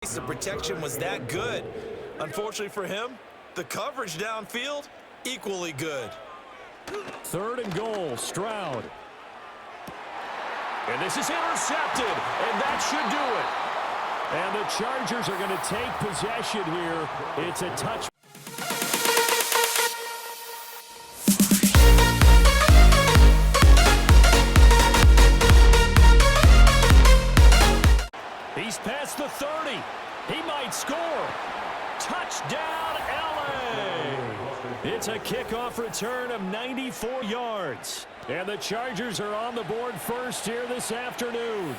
The protection was that good. Unfortunately for him, the coverage downfield, equally good. 3rd and goal, Stroud. And this is intercepted, and that should do it. And the Chargers are going to take possession here. It's a touch. He's past the 30. He might score. Touchdown, LA! It's a kickoff return of 94 yards. And the Chargers are on the board first here this afternoon.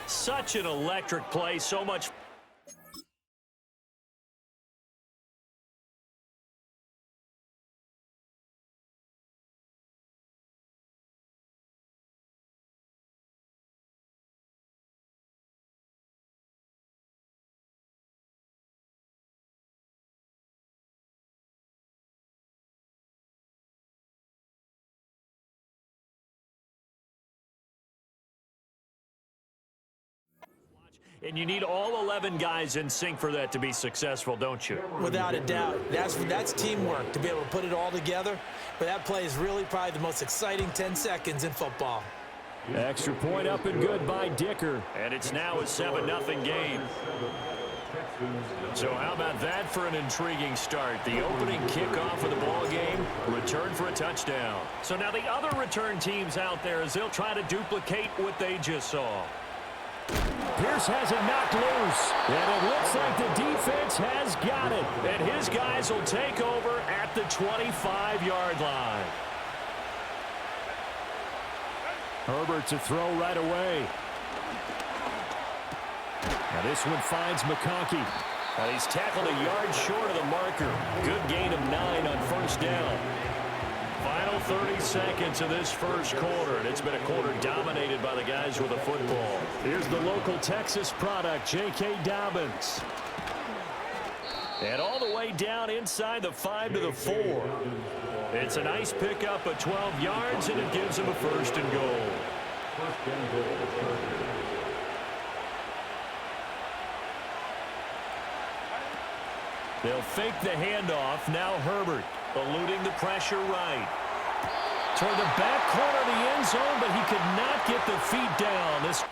Such an electric play, so much. And you need all 11 guys in sync for that to be successful, don't you? Without a doubt. That's teamwork, to be able to put it all together. But that play is really probably the most exciting 10 seconds in football. Extra point up and good by Dicker. And it's now a 7-0 game. So how about that for an intriguing start? The opening kickoff of the ball game, return for a touchdown. So now the other return teams out there, as they'll try to duplicate what they just saw. Pierce has it knocked loose, and it looks like the defense has got it. And his guys will take over at the 25-yard line. Herbert to throw right away. Now this one finds McConkey. And he's tackled a yard short of the marker. Good gain of 9 on first down. Final 30 seconds of this first quarter, and it's been a quarter dominated by the guys with the football. Here's the local Texas product, J.K. Dobbins. And all the way down inside the 5 to the 4. It's a nice pickup of 12 yards, and it gives him a 1st and goal. They'll fake the handoff. Now Herbert eluding the pressure right. Toward the back corner of the end zone, but he could not get the feet down. This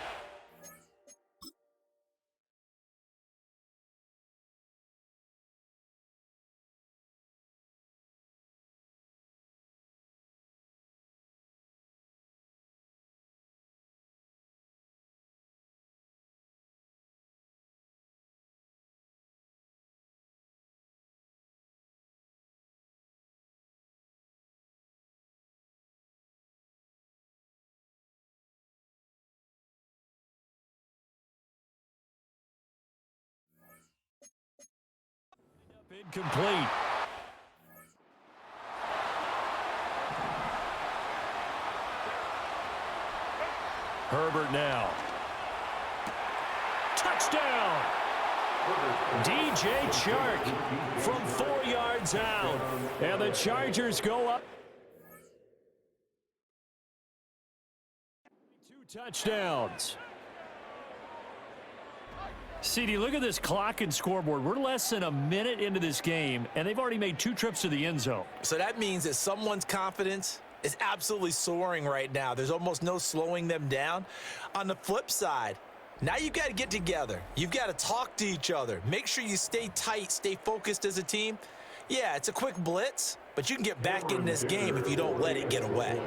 incomplete. Herbert now. Touchdown! DJ Chark from 4 yards out. And the Chargers go up. 2 touchdowns. CD, look at this clock and scoreboard. We're less than a minute into this game, and they've already made 2 trips to the end zone. So that means that someone's confidence is absolutely soaring right now. There's almost no slowing them down. On the flip side, now you've got to get together. You've got to talk to each other. Make sure you stay tight, stay focused as a team. Yeah, it's a quick blitz, but you can get back in this game if you don't let it get away.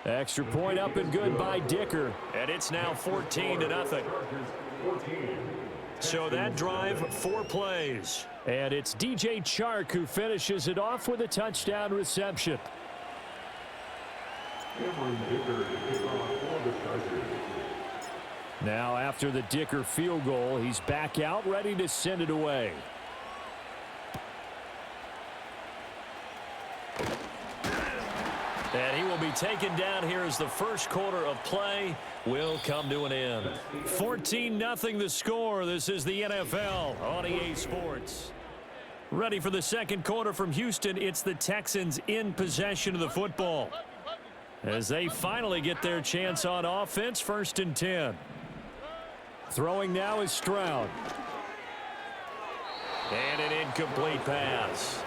Extra point up and good by Dicker. And it's now 14-0. So that drive, 4 plays. And it's DJ Chark who finishes it off with a touchdown reception. Now after the Dicker field goal, he's back out ready to send it away. And he will be taken down here as the first quarter of play will come to an end. 14-0 the score. This is the NFL on EA Sports. Ready for the second quarter from Houston. It's the Texans in possession of the football. as they finally get their chance on offense. 1st and 10. Throwing now is Stroud. And an incomplete pass.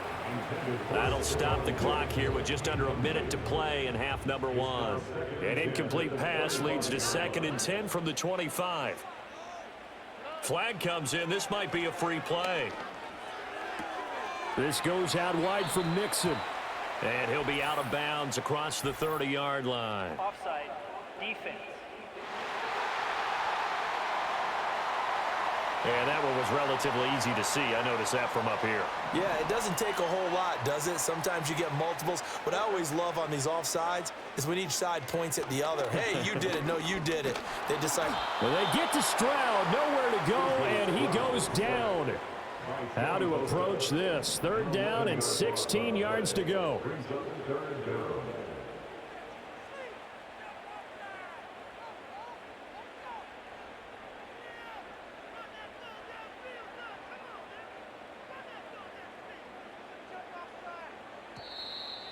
That'll stop the clock here with just under a minute to play in half number 1. An incomplete pass leads to 2nd and 10 from the 25. Flag comes in. This might be a free play. This goes out wide for Mixon. And he'll be out of bounds across the 30-yard line. Offside. Defense. And that one was relatively easy to see. I noticed that from up here. Yeah, it doesn't take a whole lot, does it? Sometimes you get multiples. What I always love on these offsides is when each side points at the other. Hey, you did it. No, you did it. They decide. Well, they get to Stroud. Nowhere to go, and he goes down. How to approach this? 3rd down and 16 yards to go.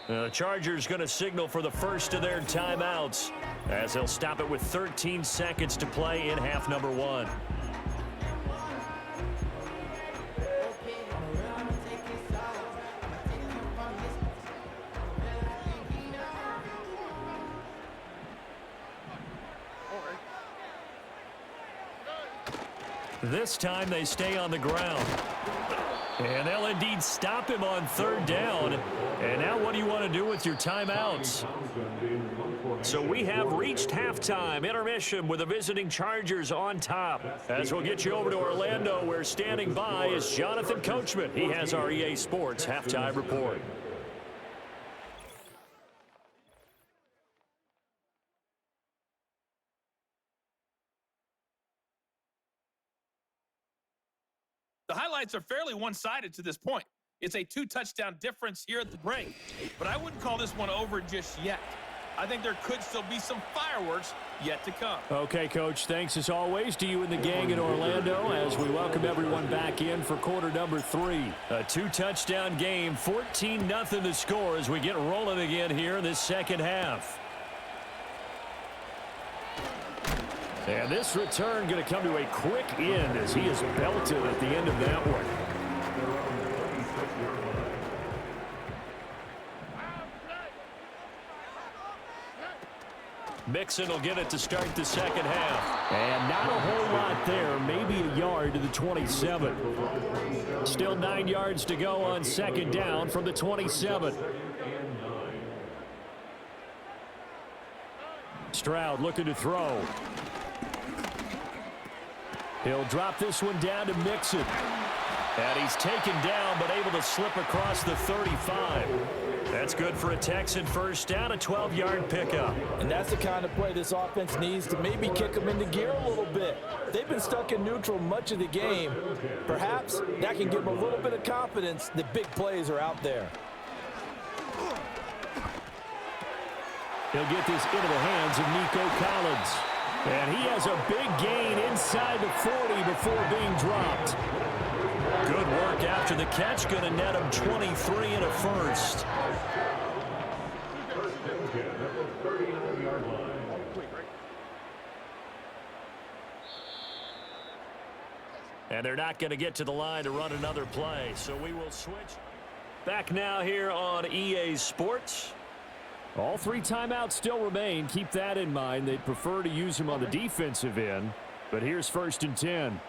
The Chargers going to signal for the first of their timeouts as they'll stop it with 13 seconds to play in half number 1. This time they stay on the ground. And they'll indeed stop him on 3rd down. And now what do you want to do with your timeouts? So we have reached halftime. Intermission with the visiting Chargers on top. As we'll get you over to Orlando, where standing by is Jonathan Coachman. He has our EA Sports halftime report. The highlights are fairly one-sided to this point. It's a 2-touchdown difference here at the break, but I wouldn't call this one over just yet. I think there could still be some fireworks yet to come. Okay, Coach, thanks as always to you and the gang in Orlando as we welcome everyone back in for quarter number 3. A 2-touchdown game, 14-0 the score as we get rolling again here in this second half. And this return going to come to a quick end as he is belted at the end of that one. Mixon will get it to start the second half. And not a whole lot there, maybe a yard to the 27. Still 9 yards to go on 2nd down from the 27. Stroud looking to throw. He'll drop this one down to Mixon. And he's taken down but able to slip across the 35. That's good for a Texan first down, a 12-yard pickup. And that's the kind of play this offense needs to maybe kick them into gear a little bit. They've been stuck in neutral much of the game. Perhaps that can give them a little bit of confidence that big plays are out there. He'll get this into the hands of Nico Collins. And he has a big gain inside the 40 before being dropped. Good work after the catch. Going to net him 23 and a first. And they're not going to get to the line to run another play. So we will switch. Back now here on EA Sports. All 3 timeouts still remain. Keep that in mind. They'd prefer to use them on the defensive end. But here's 1st and 10.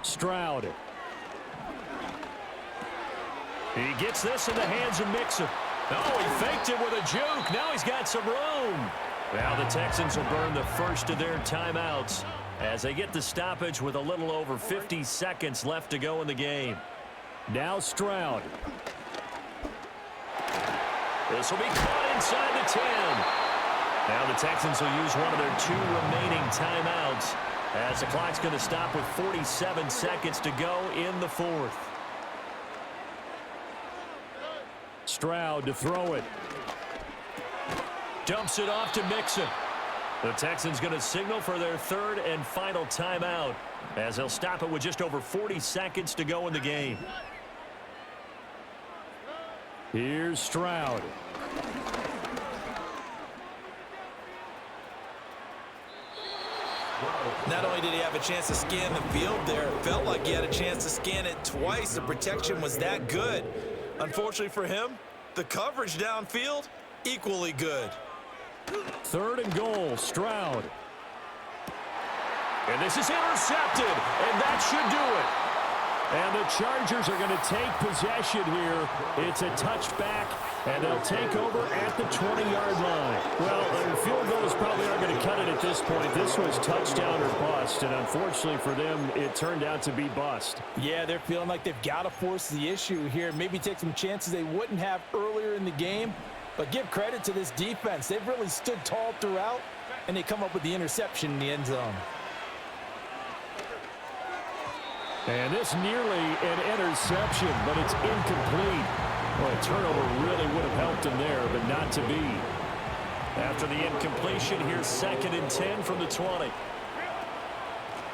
Stroud. He gets this in the hands of Mixon. Oh, he faked it with a juke. Now he's got some room. Now the Texans will burn the first of their timeouts as they get the stoppage with a little over 50 seconds left to go in the game. Now Stroud. This will be caught inside the 10. Now the Texans will use one of their 2 remaining timeouts as the clock's going to stop with 47 seconds to go in the 4th. Stroud to throw it. Dumps it off to Mixon. The Texans going to signal for their 3rd and final timeout as they'll stop it with just over 40 seconds to go in the game. Here's Stroud. Not only did he have a chance to scan the field there, it felt like he had a chance to scan it twice. The protection was that good. Unfortunately for him, the coverage downfield, equally good. 3rd and goal, Stroud. And this is intercepted, and that should do it. And the Chargers are going to take possession here. It's a touchback, and they'll take over at the 20-yard line. Well, field goals probably aren't going to cut it at this point. This was touchdown or bust, and unfortunately for them, it turned out to be bust. Yeah, they're feeling like they've got to force the issue here. Maybe take some chances they wouldn't have earlier in the game. But give credit to this defense. They've really stood tall throughout, and they come up with the interception in the end zone. And this nearly an interception, but it's incomplete. Well, a turnover really would have helped him there, but not to be. After the incompletion, here's 2nd and 10 from the 20.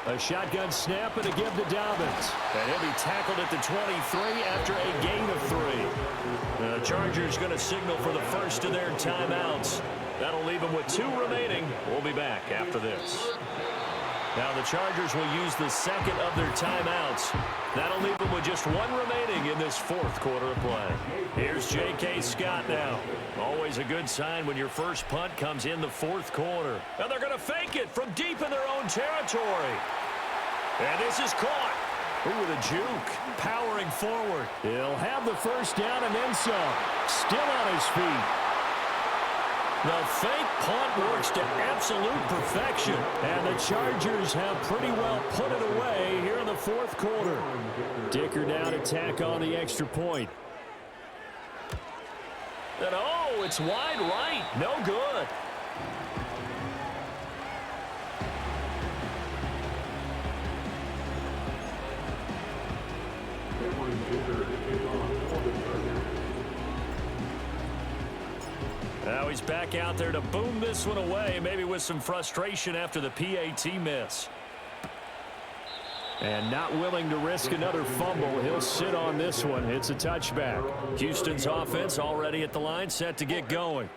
A shotgun snap and a give to Dobbins. And he'll be tackled at the 23 after a gain of 3. The Chargers going to signal for the first of their timeouts. That'll leave them with 2 remaining. We'll be back after this. Now the Chargers will use the 2nd of their timeouts. That'll leave them with just 1 remaining in this 4th quarter of play. Here's J.K. Scott now. Always a good sign when your first punt comes in the 4th quarter. And they're going to fake it from deep in their own territory. And this is caught. Ooh, with a juke. Powering forward. He'll have the first down and then some. Still on his feet. The fake punt works to absolute perfection. And the Chargers have pretty well put it away here in the 4th quarter. Dicker down to tack on the extra point. And oh, it's wide right. No good. Now he's back out there to boom this one away, maybe with some frustration after the PAT miss. And not willing to risk another fumble. He'll sit on this one. It's a touchback. Houston's offense already at the line, set to get going.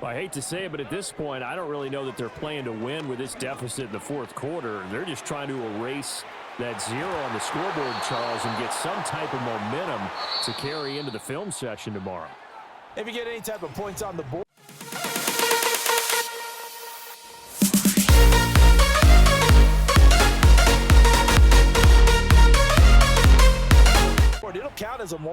Well, I hate to say it, but at this point, I don't really know that they're playing to win with this deficit in the 4th quarter. They're just trying to erase that 0 on the scoreboard, Charles, and get some type of momentum to carry into the film session tomorrow. If you get any type of points on the board, it'll count as a more